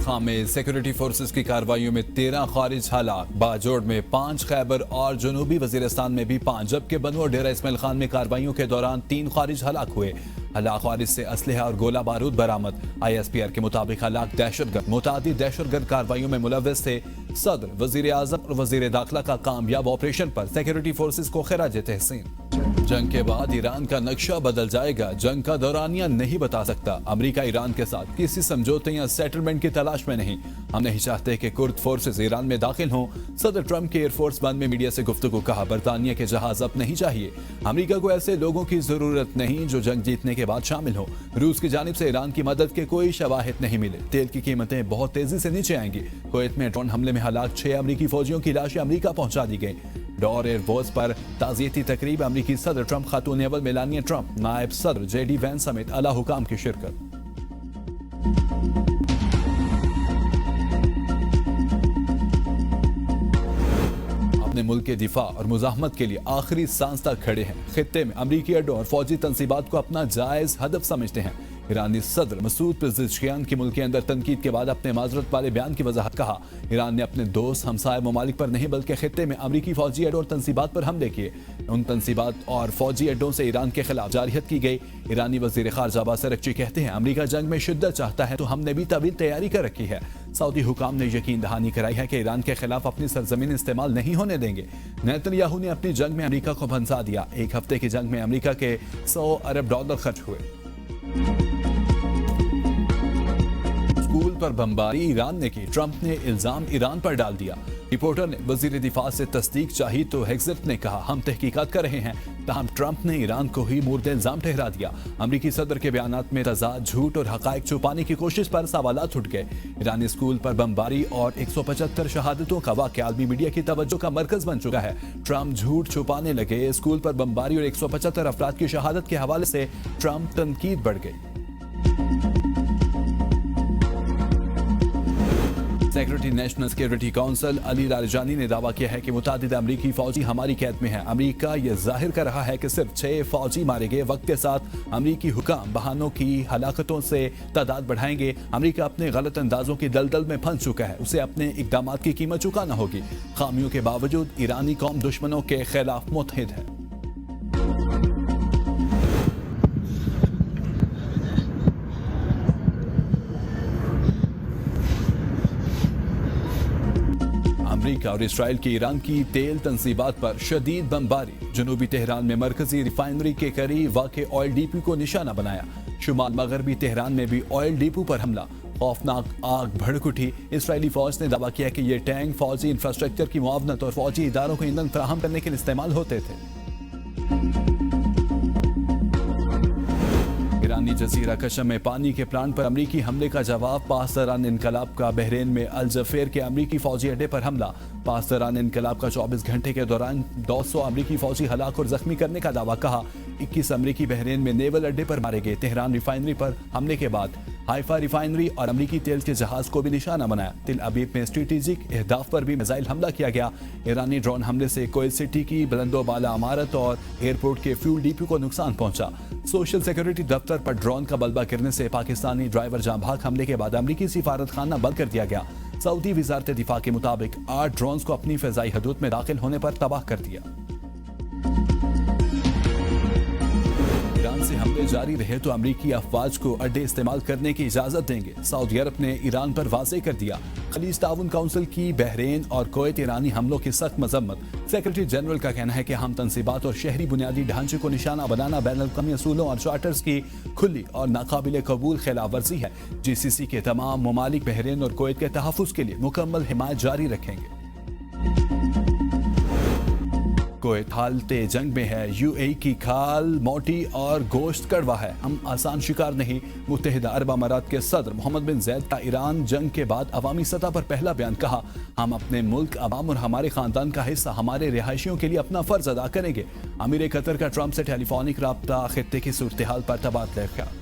खाम में security forces की कार्रवाइयों में 13 खारिज हलाक, बाजोड़ में 5, खैबर और जनूबी वजीरिस्तान में भी 5, जबकि बनू और डेरा इस्माइल खान में कार्रवाइयों के दौरान 3 खारिज हलाक हुए। हलाक खारिज से असलहा और गोला बारूद बरामद। ISPR के मुताबिक हलाक दहशतगर्द मुतादिद दहशतगर्द कार्रवाइयों में मुलव्वस थे। सदर, वजीर आजम और वजीर दाखिला का कामयाब ऑपरेशन पर सिक्योरिटी फोर्सेस को खिराज तहसीन। जंग के बाद ईरान का नक्शा बदल जाएगा, जंग का दौरानिया नहीं बता सकता। अमेरिका ईरान के साथ किसी समझौते या सेटलमेंट की तलाश में नहीं। हम नहीं चाहते कि कुर्द फोर्सेस ईरान में दाखिल हों। सदर ट्रंप के एयरफोर्स वन में मीडिया से गुफ्तगू कहा, बरतानिया के जहाज अब नहीं चाहिए। अमेरिका को ऐसे लोगों की जरूरत नहीं जो जंग जीतने के बाद शामिल हो। रूस की जानिब से ईरान की मदद के कोई शवाहिद नहीं मिले। तेल की कीमतें बहुत तेजी से नीचे आएंगी। कुवैत में ड्रोन हमले में हलाक 6 अमेरिकी फौजियों की लाशें अमेरिका पहुंचा दी गई। डॉर एयरबेस पर ताज़ियती तकरीब, अमेरिकी सदर ट्रंप, खातून अव्वल मेलानिया ट्रंप, नायब सदर JD वैंस समेत आला हुकाम की शिरकत। अपने मुल्क के दिफा और मुजाहमत के लिए आखिरी सांस तक खड़े हैं। खित्ते में अमरीकी अड्डों और फौजी तनसीबात को अपना जायज हदफ समझते हैं। ईरानी सदर मसूद पेज़ेश्कियान की मुल्क के अंदर तनकीद के बाद अपने माजरत वाले बयान की वजाहत कहा, ईरान ने अपने दोस्त हमसाय ममालिक पर नहीं बल्कि खित्ते में अमरीकी फौजी अड्डों और तनसीबात पर हमले किए। उन तनसीबात और फौजी अड्डों से ईरान के खिलाफ जारहियत की गई। ईरानी वजीर खारजा अब्बास अरगची कहते हैं, अमरीका जंग में शिद्दत चाहता है तो हमने भी तवील तैयारी कर रखी है। सऊदी हुकाम ने यकीन दहानी कराई है कि ईरान के खिलाफ अपनी सरजमीन इस्तेमाल नहीं होने देंगे। नेतन्याहू ने अपनी जंग में अमरीका को भंसा दिया। 1 हफ्ते की जंग में अमरीका के $100 अरब खर्च हुए। स्कूल पर बमबारी ईरान ने की, ट्रंप ने इल्जाम ईरान पर डाल दिया। रिपोर्टर ने वजीर दिफा से तस्दीक चाही तो हेग्ज़िट ने कहा, हम तहकीकात कर रहे हैं। ताहम ट्रंप ने ईरान को ही मुर्द इल्जाम ठहरा दिया। अमरीकी सदर के बयानात में तजाद, झूठ और हकायक छुपाने की कोशिश पर सवालात उठ गए। ईरानी स्कूल पर बमबारी और 175 शहादतों का वाक़या आलमी मीडिया की तवज्जो का मरकज बन चुका है। ट्रंप झूठ छुपाने लगे। स्कूल पर बमबारी और 175 अफराद की शहादत के हवाले से ट्रंप तनकीद बढ़ गई। Secretary national security council Ali Larijani ने दावा किया है कि मुतादिद अमरीकी फौजी हमारी कैद में हैं। अमरीका यह जाहिर कर रहा है कि सिर्फ 6 फौजी मारे गए। वक्त के साथ अमरीकी हुकाम बहानों की हलाकतों से तादाद बढ़ाएंगे। अमरीका अपने गलत अंदाजों की दलदल में फंस चुका है। उसे अपने इकदामात की कीमत चुकाना होगी। खामियों के बावजूद ईरानी कौम दुश्मनों के खिलाफ मुत्तहिद है। अमरीका और इसराइल की ईरान की तेल तनसीबात पर शदीद बमबारी। जनूबी तेहरान में मरकजी रिफाइनरी के करीब वाक़े ऑयल डिपो को निशाना बनाया। शुमाल मगरबी तेहरान में भी ऑयल डिपो पर हमला। खौफनाक आग भड़क उठी। इसराइली फौज ने दावा किया कि ये टैंक फौजी इंफ्रास्ट्रक्चर की मुआवनत और फौजी इदारों को ईंधन फराहम करने के लिए इस्तेमाल होते थे। ईरानी जजीरा कशम में पानी के प्लांट पर अमरीकी हमले का जवाब। पासदारान इनकलाब का बहरीन में अल जफेर के अमरीकी फौजी अड्डे पर हमला। पासदारान इनकलाब का 24 घंटे के दौरान 200 अमरीकी फौजी हलाक और जख्मी करने का दावा। कहा, 21 अमरीकी बहरीन में नेवल अड्डे पर मारे गए। तेहरान रिफाइनरी पर हमले के बाद हाइफा रिफाइनरी और अमरीकी तेल के जहाज को भी निशाना बनाया। तिल अबीब में स्ट्रेटेजिक अहदाफ पर भी मिसाइल हमला किया गया। ईरानी ड्रोन हमले से कुवैत सिटी की बुलंदोबाला इमारत और एयरपोर्ट के फ्यूल डिपो को नुकसान पहुंचा। सोशल सिक्योरिटी दफ्तर पर ड्रोन का मलबा गिरने से पाकिस्तानी ड्राइवर जाँ भाग। हमले के बाद अमरीकी सिफारत खाना बंद कर दिया गया। सऊदी वजारत दिफा के मुताबिक 8 ड्रोन्स को अपनी फ़िज़ाई हदूद में दाखिल होने पर तबाह कर दिया। ईरान से हमले जारी रहे तो अमरीकी अफवाज को अड्डे इस्तेमाल करने की इजाजत देंगे। सऊदी अरब ने ईरान पर वाज़े कर दिया। खलीज ताउन काउंसिल की बहरीन और कुवैत ईरानी हमलों की सख्त मजम्मत। सेक्रेटरी जनरल का कहना है कि हम तनसीबात और शहरी बुनियादी ढांचे को निशाना बनाना बैनुल-अक़वामी असूलों और चार्टर्स की खुली और नाकाबिले कबूल खिलाफ वर्जी है। GCC के तमाम ममालिक बहरीन और कुवैत के तहफ़्फ़ुज़ के लिए मुकम्मल हिमायत जारी रखेंगे। कुवैत हालते जंग में है। UAE की खाल मोटी और गोश्त कड़वा है। हम आसान शिकार नहीं। मुत्तहिदा अरब अमारात के सदर मोहम्मद बिन ज़ैद का ईरान जंग के बाद अवामी सतह पर पहला बयान। कहा, हम अपने मुल्क, अवाम और हमारे खानदान का हिस्सा हमारे रिहायशियों के लिए अपना फर्ज अदा करेंगे। अमीर कतर का ट्रंप से टेलीफोनिक राब्ता, खित्ते की सूरत हाल पर तबादला ख्याल।